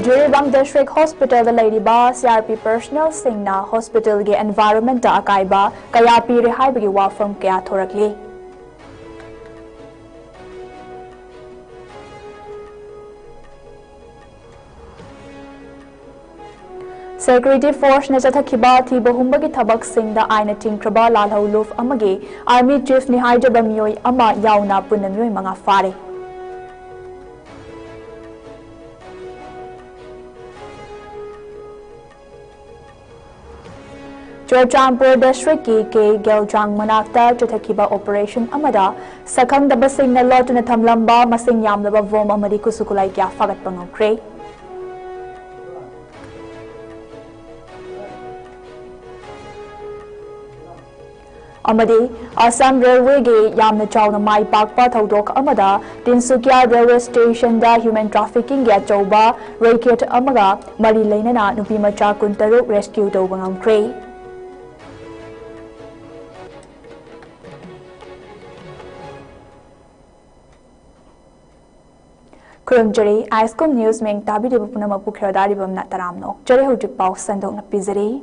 Jiribam District Hospital Ladiba CRP personnel singna hospital ge environment da akaiba kaya pire haibagi wafam kaya thorakli. Security Force na chathakiba thiba humbagi thabak singda aina tingkraba lalhauluf amagi Army Chief ni haijaba miyoi ama yauna punna miyoi mga fare. Churchampur District ke Geljang Manakta chathakiba operation amada sakhang daba singna lotuna thamlamba masing yamlaba vom amadi kusukulai kya fagat pangokre. Amadi Assam Railway ge yamna chawna mai pakpa thodok amada Tinsukia Railway Station da human trafficking ya chawba racket amaga mari leinana nupi macha kuntaruk rescue tawba ngamkre. Kurumjari ISCOM News meng tabi de punama pukhiradari bam nataramno jare hujik pau sandok na pizari.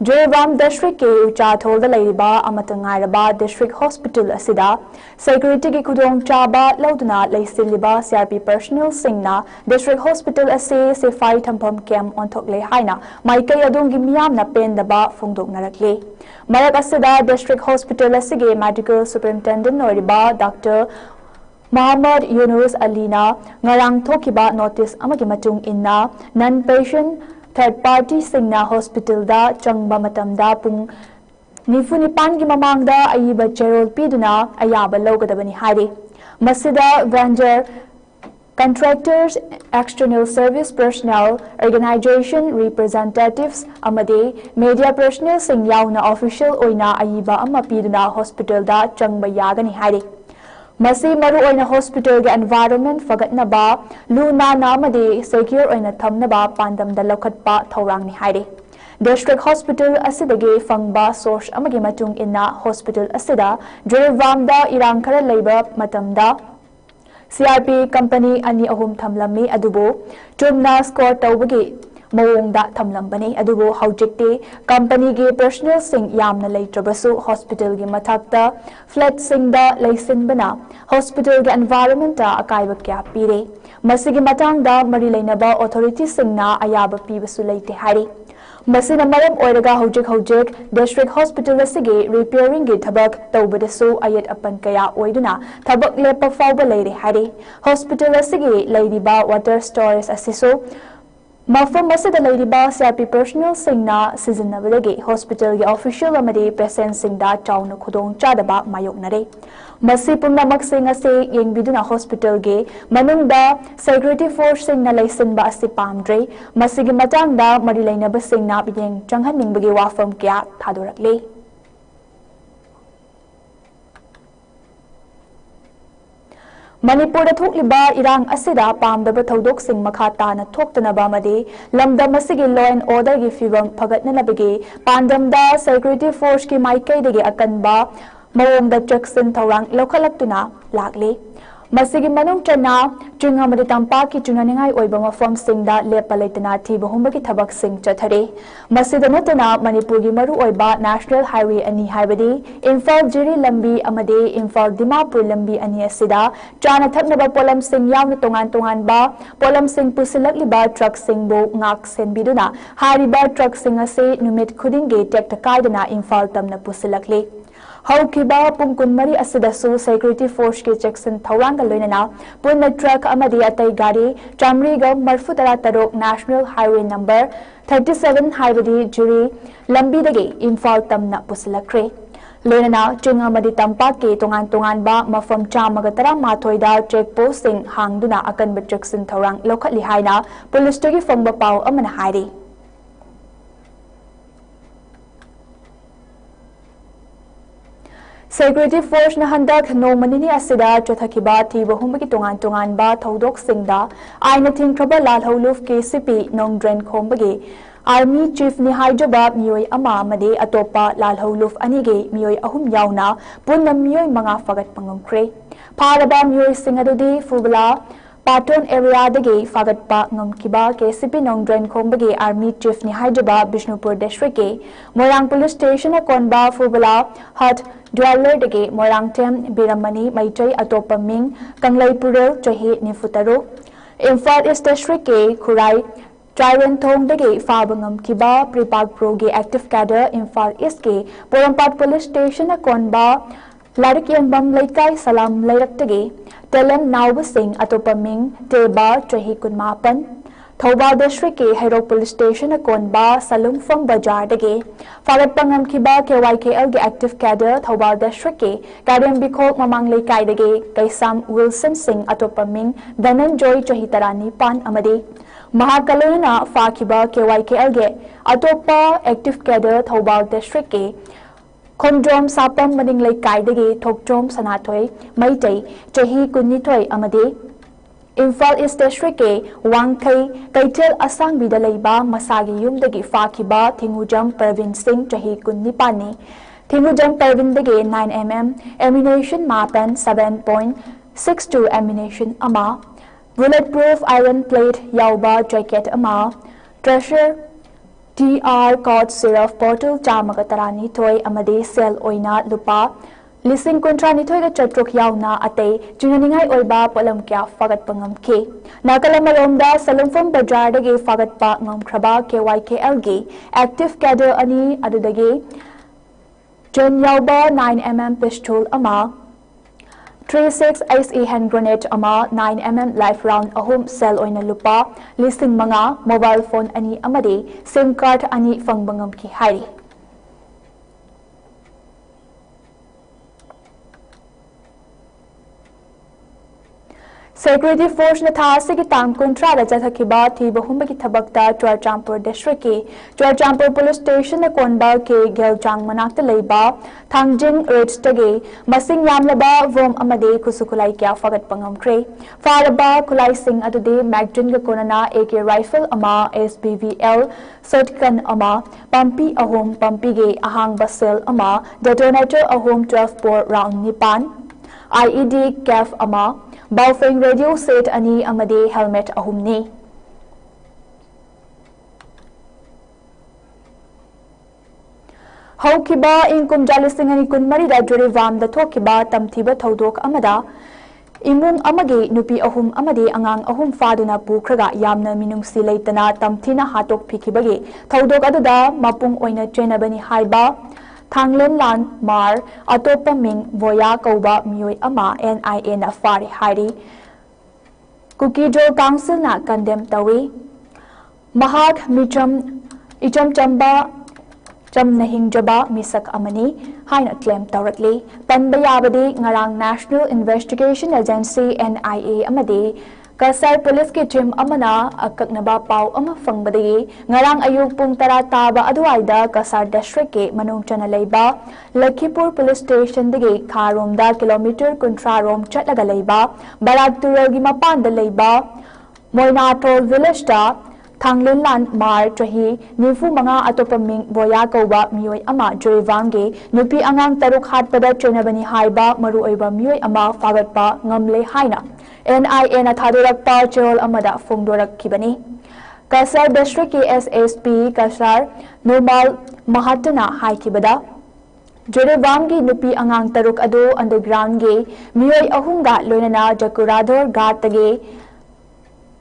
Jiribam District ke ucha tholda leiba amatangai raba District Hospital asida security ki kudong chaba lauduna leisiliba CRP personnel singna District Hospital ase safai thampam camp onthokle haina maikai adongi miyam na pendaba phongdok narakle marak asida District Hospital asige medical superintendent oriba Dr. Muhammad Yunus Alina ngarang thokiba notice amagi matung inna non patient third party singna hospital da changba matamda pung nifunipan gi mamangda ayiba cherol piduna ayaba logadabani hairi masida vendor contractors external service personnel organization representatives amade media personnel sing yauna official oina ayiba amma piduna hospital da changba yagani hairi Masi maru oina hospital ge environment fagatnaba luna namade secure oina thamnaba pandam da lokhatpa thorang ni haire District Hospital asidage fangba source amagi matung inna hospital asida Jiribam da irang khara leiba matamda CRP company ani ahum thamlami adubo chumna score tawbagi mawongda thamlambani adubo haujikte company ge personnel sing yamna leitrabasu hospital ge mathakta flat sing da leisinbana hospital ge environment da akaiba kya pire masigi matang da mari leinaba authority singna ayaba pibasu leite hari masina maram oiraga haujik District Hospital asige repairing ge thabak tawbadasu ayat apan kaya oiduna thabak lepa fawba leire hari hospital asige leidiba water storage asiso Mafam masada leidiba CRP personnel singna sizinabadagi hospital ge official amade present singda chawna khudong chadaba mayoknare masi pumnamak sing ase yengbiduna hospital ge manungda security force singna laisinba ase pamdre masigi matangda mari leinaba singna biyeng changhaningbagi wafam kya thadorakle Manipur thokliba irang asida pamdaba thodok sing makha tana thoktanaba made lamdam asigi law and order gi fibam phagatnalabage pandamda security force ki maikai dege akanba mawongda jackson thorang lokhalaktuna lakle masigi manung chana chunga made tampa ki chunaningai oiba mafam singda lepalaitana thiba humbagi thabak sing chathare masida natana Manipur gi maru oiba national highway ani haibadi imphal jiri lambi amade imphal dimapur lambi ani asida chana thaknaba polam sing yamna tongan ba polam sing pusilakliba truck sing bo ngak senbiduna hariba truck sing ase numit khuding ge tek takaidana imphal tamna pusilakle Haukiba pungkunmari asidasu security force ke Jackson thawang loinana punna truck amadi atai gari chamriga marfutara tarok national highway number 37 highway juri lambi dage imphal tamna pusilakre loinana chung amadi tampa ke tongan ba mafam chamaga tara mathoida check post sing hangduna akanba Jackson thawang lokhatli haina police togi fangba pau amana hairi Security Force na handak no manini asida chathakiba thiba humbagi tongan ba thodok singda aina thingkraba lalhauluf KCP nongdren khombagi Army Chief ni haijaba miyoi ama amade atopa lalhauluf anige miyoi ahum yauna punna miyoi manga fagat pangamkre pharaba miyoi singadudi fubala Paton area dagi fagat pa ngamkiba KCP Nongdren Khombagi Army Chief ni Hyderabad Bishnupur District ke Morang Police Station a konba Fubala Hut Dweller dagi Morang Tem Biramani Maitai Atopa Ming Kanglai Purel Chahi Nifutaro Imphal East District ke Kurai Tyrant Thong dagi Fabangam Kiba Pripak Pro ge Active Cadre Imphal East ke Porampat Police Station a konba Larik Yambam Laikai Salam Lairak Telam Nauba Singh Atopaming Teba Chahi Kunmapan Thoba District ke Hero Police Station a konba Salungfang Bajar dage Fagat Pangam Kiba KYKL ge Active Cadre Thoba District ke Kadem Bikok Mamang Laikai dage Kaisam Wilson Singh Atopaming Dhananjoy Chahi Tarani Pan Amade Mahakaluna Fakiba KYKL ge Atopa Active Cadre Thoba District ke Kondrom Sapam Maning Lake Kaidagi Tokjom Sanatoy Maitai Chahi Kunitoy Amade Imphal East District ke Wangkai Kaitel Asang Bidalaiba Masagi Yum dagi Fakiba Thingujam Pervin Singh Chahi Kunnipani Thingujam Pervin dagi 9mm ammunition mapan 7.62 ammunition ama bulletproof iron plate Yauba jacket ama treasure TR code syrup bottle Chamaгаtarani toy amade sell oina lupa Lising Kuntrani toy the chatrok yauna ate Junaningai oiba polam kya fagat pangam ke Nakalamalomda Salumfam Bajar fagat pa ngam kraba KYKL ge Active Cadre ani adudage Jen Yauba 9mm pistol ama 36 ICE hand grenade ama 9mm life round ahum cell oina lupa listing manga mobile phone ani amade SIM card ani fangbangam ki hari Security Force na thasi ki tam kontra da jathakiba thi bahumba ki thabakta Churchampur District ki Churchampur Police Station na konba ke Geljang manakta leiba Thangjing Rates tage masing yamlaba vom amade kusukulai kya fagat pangam kre faraba kulai sing adude magdin ga konana AK rifle ama SBVL shotgun ama pampi ahom pampi ge ahang basel ama detonator ahom 12 bore round nipan IED CAF ama Baufeng radio set ani amade helmet ahumni Haukiba inkum jalising ani kunmari da juri vam da thokiba tamthiba thodok amada imung amage nupi ahum amade angang ahum faduna pukhraga yamna minungsi leitana tamthina hatok phikibage thodok aduda mapung oina chenabani haiba Thanglen Lan Mar Atopa Ming Voya Kauba Miyoi Ama NIA na Fari Hari Kukijo Council na condemn tawi Mahak Micham Icham Chamba Cham Nahingjaba Misak Amani Haina claim Tauratli Panbayabadi Ngarang National Investigation Agency NIA Amadi Kasar Police ki team amana akaknaba pau ama fangbadagi ngarang ayuk pung tara taba aduaida Kasar District ke manungchana leiba Lakhipur Police Station digi kharomda kilometer kuntrarom chatlaga leiba Barakturagi mapanda leiba Moinatol Village da Thanglen Lan Mar Chahi Nifu Manga Atopaming Boya Kauba Miyoi Ama Jurivange Nupi Angang Taruk Hatpada Chenabani Haiba Maru Oiba Miyoi Ama Fagatpa Ngamle Haina NIA na Thadurakpa Chol Amada Fungdorak Kibani Kasar District SSP Kasar Normal Mahatana Hai Kibada Jurivangi Nupi Angang Taruk Ado Underground Ge Miyoi Ahunga Lonana Jakurador Gatage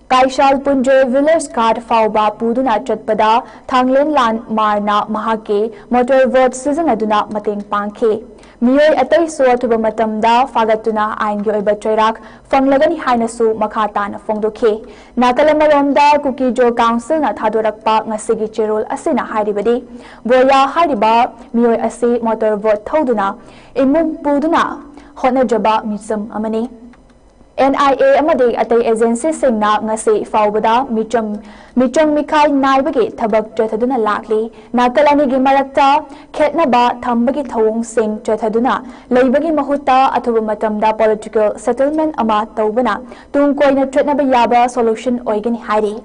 Kaishal Punje Village Card Fauba Puduna Chatpada Thanglen Lan Marna Mahake Motor Vote Season Aduna Mating Pangke Miyoi Atay Suatuba Matamda Fagatuna Aingi Oiba Chairak Fanglagani Hainasu Makatana Fongdoke Nakalamaromda Kukijo Council na Thadurakpa Ngasigi Chirol Asina Haribadi Boya Hariba Miyoi Asi Motor Vote Thoduna Imum Puduna Hona Jaba Mitsum Amani NIA amadi atay agency singna ngasi faubada micham mikai naibagi thabak chathaduna lakli nakalani gi marakta khetnaba thambagi thawong sing chathaduna leibagi mahutta athuba matamda political settlement ama tawbana tungkoina thretnaba yaba solution oigani hairi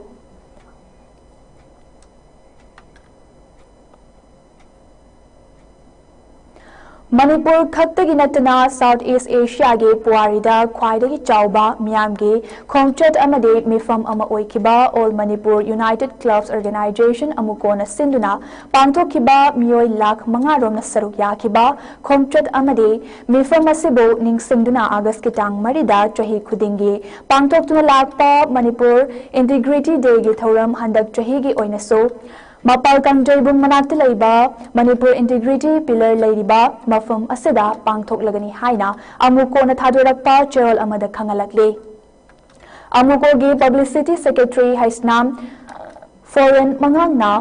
Manipur खत्तगी नतना South East Asia गे पुआरीदा ख्वाइदगी चाउबा मियामगे खोंगचत अमदे मिफम अमा ओइखिबा all Manipur united clubs organisation अमुकोना सिंधुना पांथोखिबा मियोय लाख मंगा रोमना सरुक याखिबा खोंगचत अमदे मिफम असिबो निंगसिंगदुना अगस्त की टांग मरिदा चही खुदिंगी पांथोक्तुना लाखपा मणिपुर इंटीग्रिटी डे गे थौरम हंदक चही गे ओइनसो मपाल कंजैबुंग मनाक्ति लैबा मणिपुर इंटीग्रिटी पिलर लैरिबा मफम असिदा पांगथोक्लगनी हाइना अमुकोना थादोरक्पा चेरोल अमदा खंगलक्ले अमुकोगी पब्लिसिटी सेक्रेटरी हाइसनाम फॉरेन मंगांगना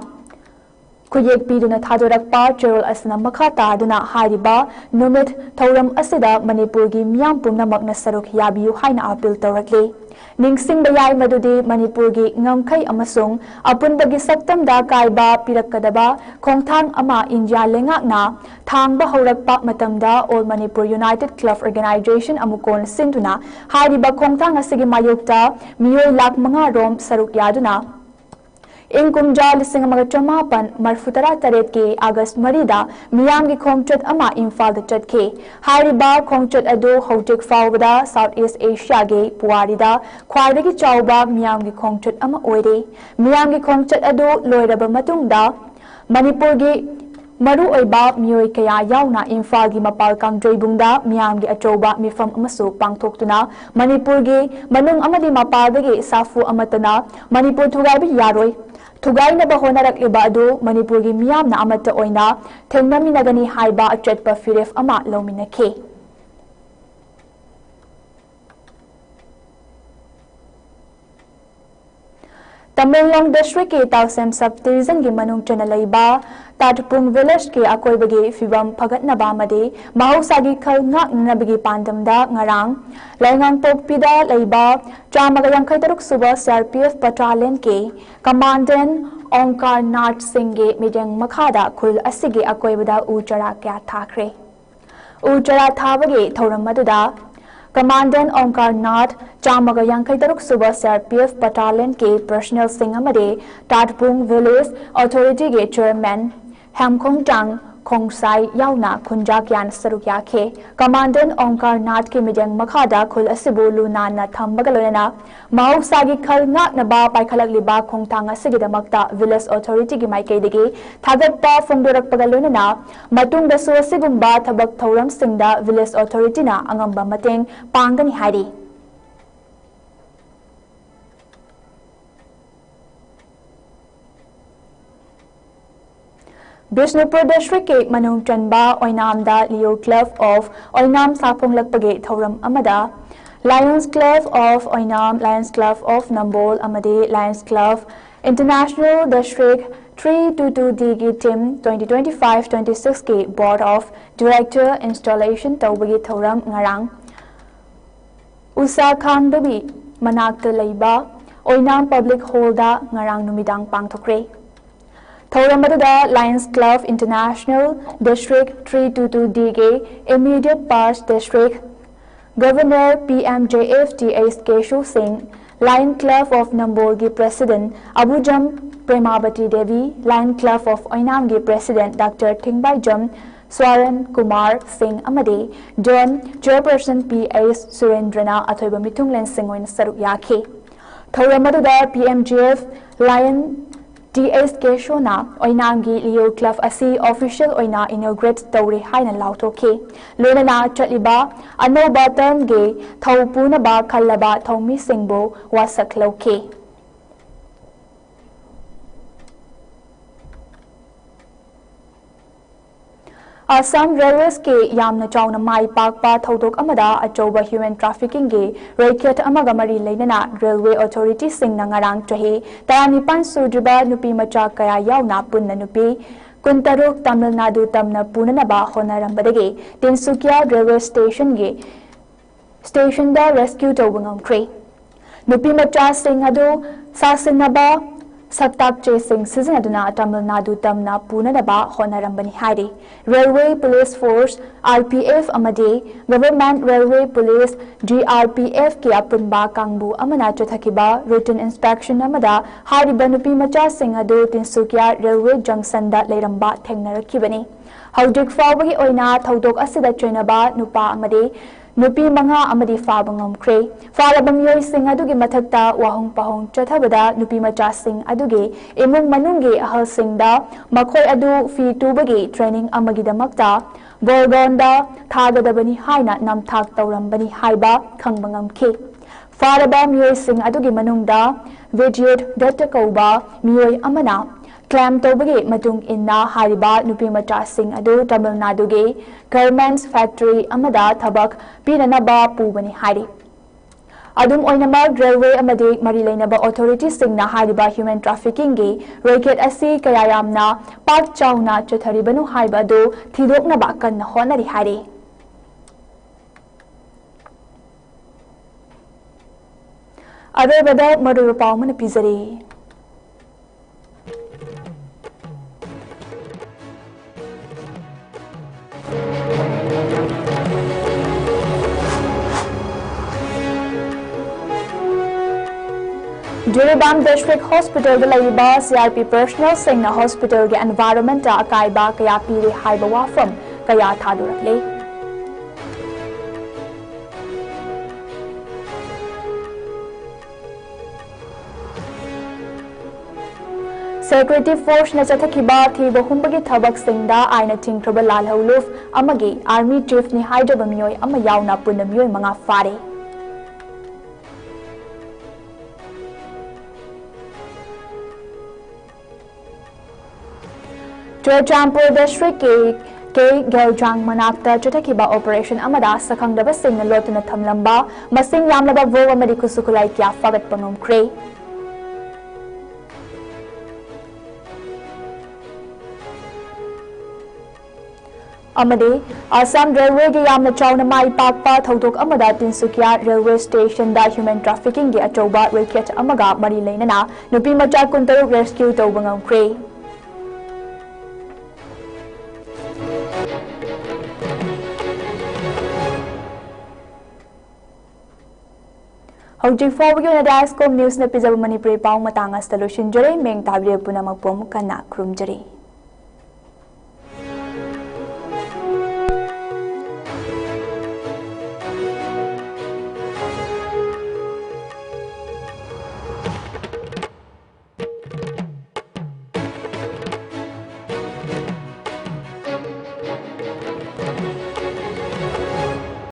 खुयेक पीदुना थादोरक्पा चेरोल असना मखा तादुना हारिबा नुमित थौरम असिदा मणिपुरगी मियाम पुमनमकना सरुक याबियु हाइना अपील तौरक्ले निंगसिंग बयाई मदुदी मणिपुरगी ngамखै अमसुंग अपुनबगी सक्तमदा कायबा पिरक्कदबा खोंगथांग अमा इंडिया लेंगाकना थांगबा हौरक्पा मतमदा all Manipur united club organisation अमुकोन सिंधुना हारिबा खोंगथांग असिगी मायोक्ता मियोय लाख मंगा रोम सरुक यादुना इन कुमजा लिसिंग चमापन मरफुतरा तरेत के अगस्त मरीदा मियाम की खोंगचत अमा इम्फाल चटखे हारिबा खोंगचत अदो हौजिक फावबदा साउथ ईस्ट एशिया गे पुआरीदा ख्वाइदगी चाउबा मियाम की खोंगचत अमा ओइरे मियाम की खोंगचत अदो लोइरबा मतुंगदा मणिपुर गे मरु ओइबा मियोय कया याउना इम्फाल की मपाल कांगजैबुंगदा मियाम की अचौबा मिफम अमसु पांगथोक्तुना मणिपुर गे मनुंग अमदि मपालदगी साफु अमतना मणिपुर थुगाइबि यारोय थुगाइनबा होनरक्लिबा अदु मणिपुरगी मियामना अमत्ता ओइना थेंगनमिनगनी हाइबा अचटपा फिरेफ अमा लौमिनखे तमिलनाडु डिस्ट्रिक्ट के ताउसेम सब डिवीजन की मनुंग चना लैबा ताटपुंग विलेज के अकोइबगे फिवम फगतनबा मदे महौसागी खल ngaknabagi pandamda ngarang laingang pokpida laiba chamaga yangkhai taruk suba CRPF battalion ke commandant Omkar Nath Singh ge midang makhada khul asige akoibada uchara kya thakre uchara thabage thoram maduda Commandant Omkar Nath Chamaga Yankai Taruk Suba CRPF Battalion के personal Singh अमदे ताटपुंग village authority के chairman हेमखोंग टांग खोंगसाई याउना खुंजा क्यान सरुक याखे commandant ओंकार नाथ के मिडंग मखादा खुल असिबु लुनाना थम्बगा लोयना महौसागी खल ngaknaba पाइखलकलिबा खोंगथांग असिगिदमक्ता village authority की माइकैदगी थागतपा फोंदोरकपगा लोयना मतुंगदसु असिगुंबा थबक थौरम सिंगदा village अथॉरिटीना अंगंबा मतेंग पांगनी हारी Bishnupur district के मनुंग चनबा ओइनामदा लियो क्लब ऑफ ओइनाम साफोंगलकपगे थौरम अमदा lions club of Oinam lions club of Nambol अमदे lions club international district 322D की टीम 2025-26 के बोर्ड ऑफ डायरेक्टर इंस्टॉलेशन तौबगे थौरम ngarang उसा खांगदबी मनाक्त लैबा ओइनाम पब्लिक हॉलदा ngarang नुमिदांग पांगथोक्रे थौरमदुदा lions club international district 322D के immediate past district governor PMJFTS Keshu Singh lion club of Nambol के president अबुजम Premawati Devi lion club of Oinam के प्रेसिडेंट डॉक्टर थिंगबाइजम स्वरण कुमार सिंह अमदे जॉन चेयरपर्सन PS सुरेंद्रना अथोइबा मिथुंगलेन सिंह ओइन सरुक याखे थौरमदुदा PMJF लायन DS केशोना ओइनांगी लियो क्लब असी ऑफिशियल ओइना इनॉग्रेट तौरे हाइना लाउथोखे लोनना चलिबा अनोबा टर्म गे थौपुनबा खल्लबा थौमी सिंहबो वासखलौखे असम रेलवेज के यामना चाउना माई पाकपा थौदोक अमदा अचौबा ह्यूमन ट्रैफिकिंग के रेकेट अमगा मरी लेना रेलवे अथॉरिटी सिंगना ngarang chahi 19 सुद्रिबा नुपी मचा कया याउना पुन्ना नुपी कुंतरुक तमिलनाडु तमना पुननबा होनरंबदगे तिनसुकिया रेलवे स्टेशन दा रेस्क्यू तौबंगमख्रे नुपी मचा सिंग अदो सासिनबा सक्ताक चेसिंग सिजनदुना तमिलनाडु तमना पुननबा होनरंबनी हारी रेलवे पुलिस फोर्स RPF अमदे गवर्नमेंट रेलवे पुलिस GRPF के अपुनबा कांगबु अमना चथकिबा रिटन इंस्पेक्शन अमदा हारिबा नुपी मचा सिंह अदो तिनसुकिया रेलवे जंक्शन दा लेरंबा थेंगनरखिबनी Haudik fawbagi oina thodok asida choinaba nupa amade nupi manga amadi faba ngamkre faraba miyoi sing adugi mathakta wahong pahong chathabada nupi macha sing adugi imung manungi ahal singda makhoi adu fi tubagi training amagi damakta bolgonda thagadabani haina namthak tawrambani haiba khangba ngamkhi faraba miyoi sing adugi manungda video data kauba miyoi amana claim tawbagi matung inna hariba nupi macha sing adu Tamil Nadu ge garments factory amada thabak pinanaba pubani hari adum oinamak railway amadi mari leinaba authority singna hariba human trafficking ge racket asi kayayamna pak chauna chatharibanu haiba do thidokna ba kan honari hari ade bada maru pawman pizari Duribam District Hospital the Laiba CRP personnel singna hospital ge environment ta akaiba kaya piri haiba wafam kaya thadurakle Security force na chathakiba thiba humbagi thabak singda aina tingkraba lalhauluf amagi army chief ni haidaba miyoi ama yauna punna miyoi manga fare Churchampur district ke Geljang manakta chatakiba operation amada sakhangdaba singna lotuna thamlamba masing yamlaba vo amadi kusukulai kya fagat pangom kre amade Assam railway ge yamna chawna mai pakpa thodok amada Tinsukia railway station da human trafficking ge achoba racket amaga mari leinana nupi macha kuntaruk rescue tawbangam kre Hojik fawbagi na ISCOM news na pizaba Manipuri pawng matang as talushin jare meng tabire punamagpom kana krumjare